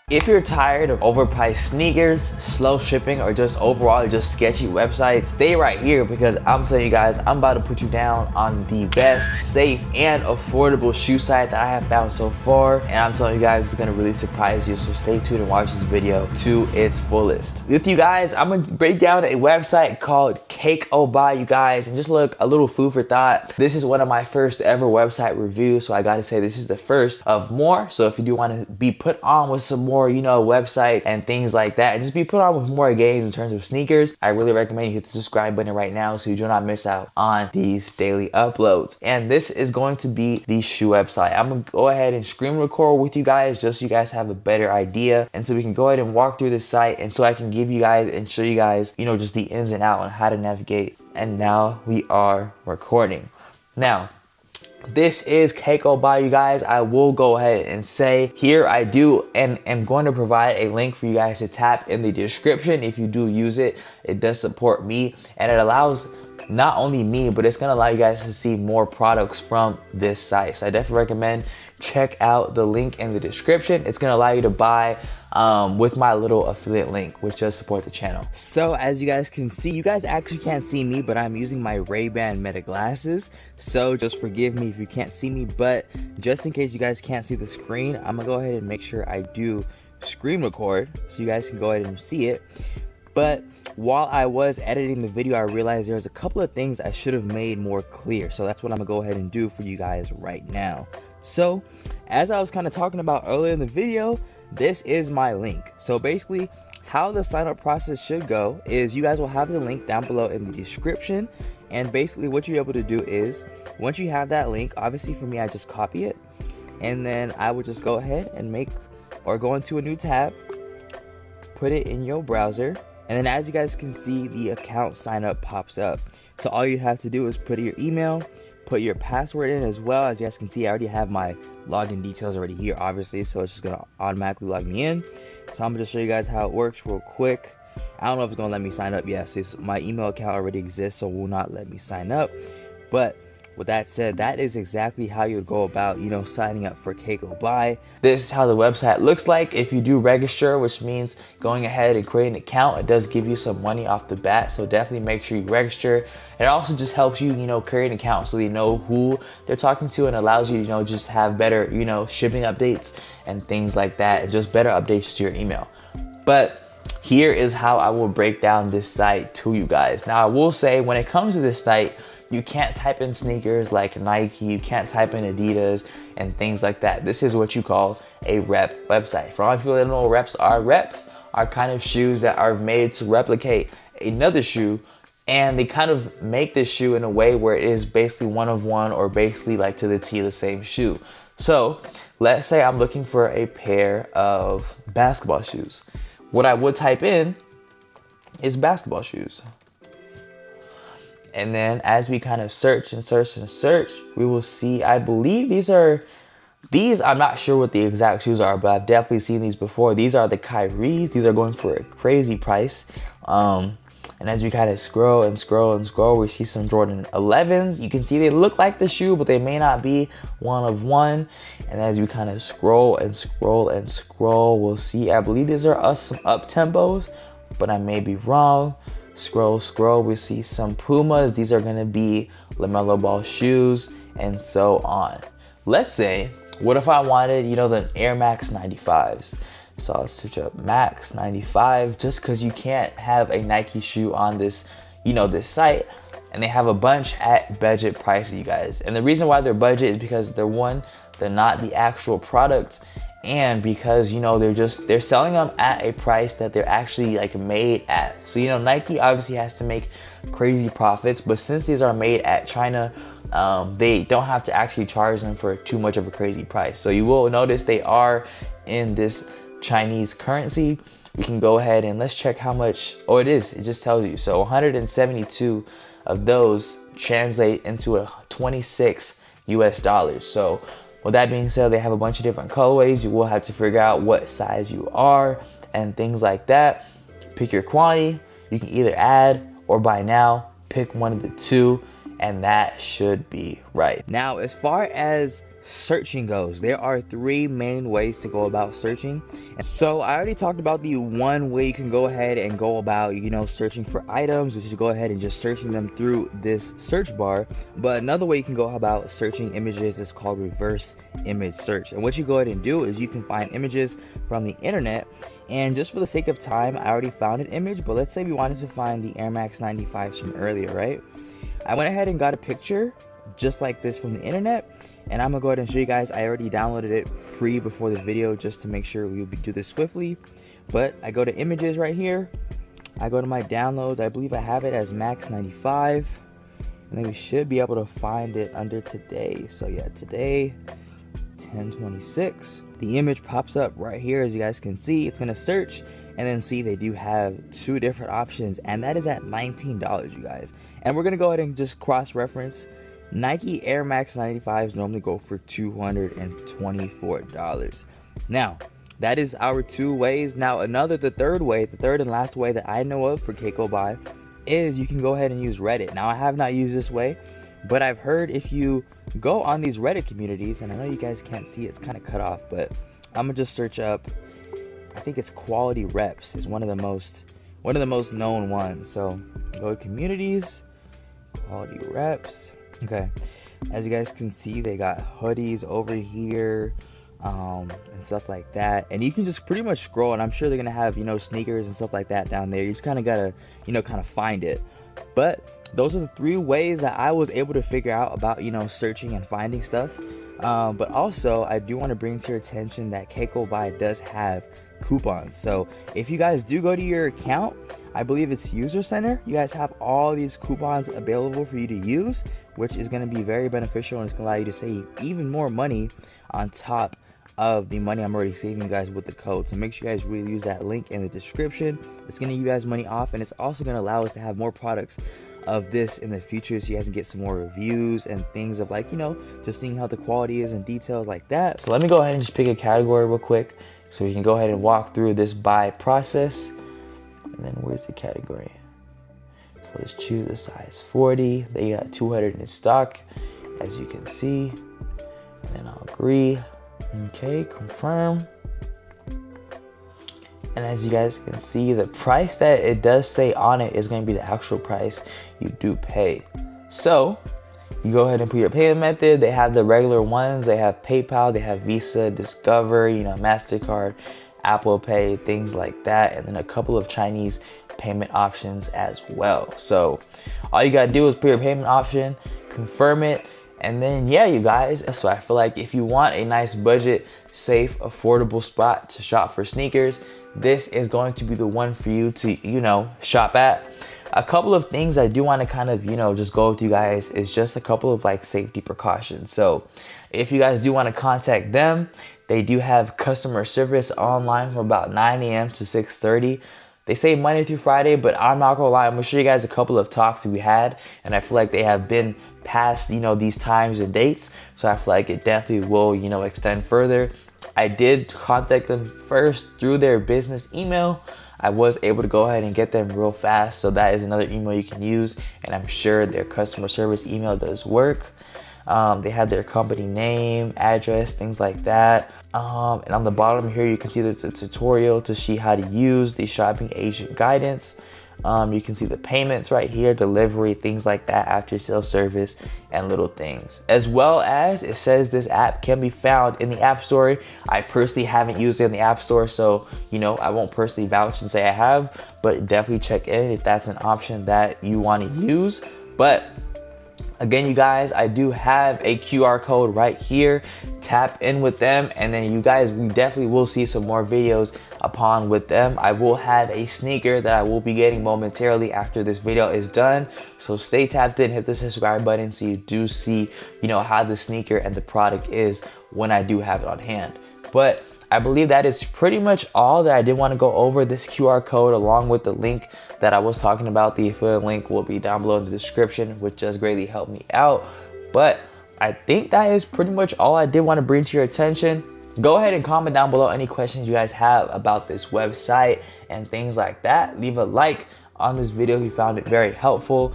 If you're tired of overpriced sneakers, slow shipping, or just overall just sketchy websites, stay right here because I'm telling you guys, I'm about to put you down on the best, safe, and affordable shoe site that I have found so far. And I'm telling you guys, it's gonna really surprise you, so stay tuned and watch this video to its fullest. With you guys, I'm gonna break down a website called Kakobuy, you guys, and just look, a little food for thought. This is one of my first ever website reviews, so I gotta say this is the first of more. So if you do wanna be put on with some more, you know, websites and things like that, and just be put on with more games in terms of sneakers, I really recommend you hit the subscribe button right now so you do not miss out on these daily uploads. And this is going to be the shoe website. I'm gonna go ahead and screen record with you guys just so you guys have a better idea, and so we can go ahead and walk through the site, and so I can give you guys and show you guys, you know, just the ins and out on how to navigate. And now we are recording. Now, this is Kakobuy, you guys. I will go ahead and say here I do and am going to provide a link for you guys to tap in the description. If you do use it, it does support me, and it allows not only me, but it's gonna allow you guys to see more products from this site. So I definitely recommend check out the link in the description. It's gonna allow you to buy with my little affiliate link, which does support the channel. So as you guys can see, you guys actually can't see me, but I'm using my Ray-Ban Meta glasses. So just forgive me if you can't see me, but just in case you guys can't see the screen, I'm gonna go ahead and make sure I do screen record so you guys can go ahead and see it. But while I was editing the video, I realized there's a couple of things I should have made more clear. So that's what I'm gonna go ahead and do for you guys right now. So as I was kind of talking about earlier in the video, this is my link. So basically how the sign up process should go is you guys will have the link down below in the description. And basically what you're able to do is once you have that link, obviously for me, I just copy it, and then I would just go ahead and go into a new tab, put it in your browser. And then as you guys can see, the account sign up pops up. So all you have to do is put your email, put your password in as well. As you guys can see, I already have my login details already here, obviously. So it's just gonna automatically log me in. So I'm gonna just show you guys how it works real quick. I don't know if it's gonna let me sign up. Yes, my email account already exists, so it will not let me sign up. But with that said, that is exactly how you would go about, you know, signing up for Kakobuy. This is how the website looks like. If you do register, which means going ahead and creating an account, it does give you some money off the bat. So definitely make sure you register. It also just helps you, you know, create an account so they know who they're talking to, and allows you, you know, just have better, you know, shipping updates and things like that, and just better updates to your email. But here is how I will break down this site to you guys. Now, I will say when it comes to this site, you can't type in sneakers like Nike, you can't type in Adidas and things like that. This is what you call a rep website. For all people that don't know what reps are kind of shoes that are made to replicate another shoe, and they kind of make this shoe in a way where it is basically one of one, or basically like to the T the same shoe. So let's say I'm looking for a pair of basketball shoes. What I would type in is basketball shoes. And then as we kind of search and search and search, we will see, I believe these, I'm not sure what the exact shoes are, but I've definitely seen these before. These are the Kyries. These are going for a crazy price. And as we kind of scroll and scroll and scroll, we see some Jordan 11s. You can see they look like the shoe, but they may not be one of one. And as we kind of scroll and scroll and scroll, we'll see, I believe these are some up tempos, but I may be wrong. Scroll, we see some Pumas. These are gonna be LaMelo Ball shoes, and so on. Let's say, what if I wanted, you know, the Air Max 95s? So I'll search up Max 95, just because you can't have a Nike shoe on this, you know, this site. And they have a bunch at budget prices, you guys. And the reason why they're budget is because they're not the actual product, and because, you know, they're selling them at a price that they're actually like made at. So, you know, Nike obviously has to make crazy profits, but since these are made at China, they don't have to actually charge them for too much of a crazy price. So you will notice they are in this Chinese currency. We can go ahead and let's check how much. Oh, it just tells you. So 172 of those translate into a 26 US dollars. So with that being said, they have a bunch of different colorways. You will have to figure out what size you are and things like that. Pick your quantity. You can either add or buy now. Pick one of the two, and that should be right. Now, as far as searching goes, there are 3 main ways to go about searching. So I already talked about the one way you can go ahead and go about, searching for items, which is go ahead and just searching them through this search bar. But another way you can go about searching images is called reverse image search. And what you go ahead and do is you can find images from the internet. And just for the sake of time, I already found an image, but let's say we wanted to find the Air Max 95s from earlier, right? I went ahead and got a picture just like this from the internet, and I'm gonna go ahead and show you guys. I already downloaded it before the video just to make sure we would do this swiftly. But I go to images right here, I go to my downloads, I believe I have it as Max 95, and then we should be able to find it under today. So yeah, today 10/26, the image pops up right here. As you guys can see, it's gonna search, and then see they do have 2 different options, and that is at $19, you guys. And we're gonna go ahead and just cross-reference. Nike Air Max 95s normally go for $224. Now, that is our 2 ways. Now, the third and last way that I know of for Kakobuy is you can go ahead and use Reddit. Now, I have not used this way, but I've heard if you go on these Reddit communities, and I know you guys can't see it's kind of cut off, but I'm gonna just search up, I think it's quality reps is one of the most known ones. So go to communities, quality reps. Okay, as you guys can see, they got hoodies over here, and stuff like that. And you can just pretty much scroll, and I'm sure they're gonna have sneakers and stuff like that down there. You just kind of gotta kind of find it. But those are the 3 ways that I was able to figure out about searching and finding stuff. But also I do want to bring to your attention that Kakobuy does have coupons. So if you guys do go to your account, I believe it's user center, you guys have all these coupons available for you to use, which is going to be very beneficial, and it's going to allow you to save even more money on top of the money I'm already saving you guys with the code. So make sure you guys really use that link in the description. It's going to give you guys money off, and it's also going to allow us to have more products of this in the future, so you guys can get some more reviews and things of just seeing how the quality is and details like that. So let me go ahead and just pick a category real quick so we can go ahead and walk through this buy process. And then where's the category? So let's choose a size 40. They got 200 in stock, as you can see. And then I'll agree. Okay, confirm. And as you guys can see, the price that it does say on it is going to be the actual price you do pay. So you go ahead and put your payment method. They have the regular ones. They have PayPal, they have Visa, Discover, MasterCard, Apple Pay, things like that, and then a couple of Chinese payment options as well. So all you gotta do is put your payment option, confirm it, and then yeah, you guys. So I feel like if you want a nice budget, safe, affordable spot to shop for sneakers, this is going to be the one for you to shop at. A couple of things I do want to kind of just go with you guys is just a couple of safety precautions. So if you guys do want to contact them, they do have customer service online from about 9 a.m. to 6:30. They say Monday through Friday, but I'm not gonna lie, I'm gonna show you guys a couple of talks we had, and I feel like they have been past these times and dates, so I feel like it definitely will extend further. I did contact them first through their business email. I was able to go ahead and get them real fast, so that is another email you can use, and I'm sure their customer service email does work. They have their company name, address, things like that. And on the bottom here, you can see there's a tutorial to see how to use the shopping agent guidance. You can see the payments right here, delivery, things like that, after sales service, and little things. As well as it says this app can be found in the App Store. I personally haven't used it in the App Store, so I won't personally vouch and say I have, but definitely check in if that's an option that you want to use. But again, you guys, I do have a QR code right here. Tap in with them, and then you guys, we definitely will see some more videos upon with them. I will have a sneaker that I will be getting momentarily after this video is done. So stay tapped in, hit the subscribe button so you do see, how the sneaker and the product is when I do have it on hand. But I believe that is pretty much all that I did want to go over. This QR code along with the link that I was talking about, the affiliate link, will be down below in the description, which does greatly help me out. But I think that is pretty much all I did want to bring to your attention. Go ahead and comment down below any questions you guys have about this website and things like that. Leave a like on this video if you found it very helpful.